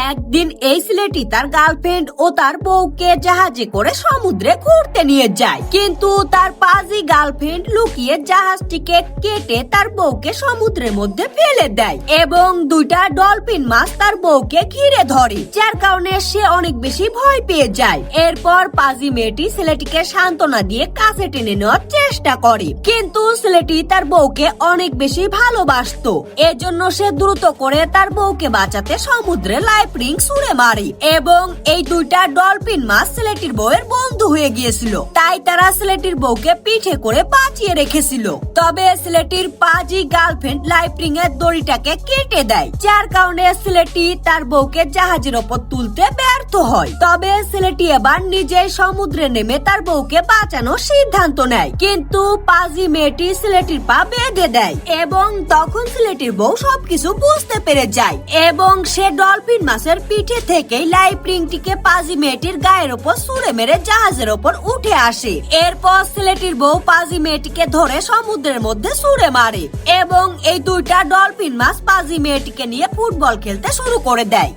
একদিন এই ছেলেটি তার গার্লফ্রেন্ড ও তার বউকে জাহাজে করে সমুদ্রে ঘুরতে নিয়ে যায়, কিন্তু তার পাজি গার্লফ্রেন্ড লুকিয়ে জাহাজটিকে কেটে তার বউকে সমুদ্রের মধ্যে ফেলে দেয় এবং দুইটা ডলফিন মাছ তার বউকে ঘিরে ধরে, যার কারণে সে অনেক বেশি ভয় পেয়ে যায়। এরপর পাজি মেয়েটি ছেলেটিকে সান্ত্বনা দিয়ে কাছে টেনে নেওয়ার চেষ্টা করে, কিন্তু ছেলেটি তার বউকে অনেক বেশি ভালোবাসতো। এজন্য সে দ্রুত করে তার বউকে বাঁচাতে সমুদ্রে লাইফ রিং ছুঁড়ে মারে এবং এই দুইটা ডলফিন মাছ ছেলেটির বউয়ের বন্ধু হয়ে গিয়েছিল, তাই তারা ছেলেটির বউকে পিঠে করে বাঁচিয়ে রেখেছিল। তবে ছেলেটির পাজি গার্লফ্রেন্ড লাইফ রিং এর দড়িটাকে কেটে দেয়, যার কারণে ছেলেটি তার বউকে জাহাজের ওপর তুলতে ব্যর্থ হয়। তবে ছেলেটি এবার নিজেই সমুদ্রে নেমে তার বউকে বাঁচানোর সিদ্ধান্ত নেয়, কিন্তু পাজি মেয়েটি ছেলেটির পা বেঁধে দেয় এবং তখন ছেলেটির বউ সবকিছু বুঝতে পেরে যায় এবং সে ডলফিন মাছের পিঠে থেকেই লাইফ রিংটিকে পাজি মেয়েটির গায়ের ওপর ছুঁড়ে মেরে জাহাজের ওপর উঠে আসে। এরপর ছেলেটির বউ পাজি মেয়েটিকে ধরে সমুদ্রের মধ্যে ছুঁড়ে মারে এবং এই দুইটা ডলফিন মাছ পাজি মেয়েটিকে নিয়ে ফুটবল খেলতে শুরু করে দেয়।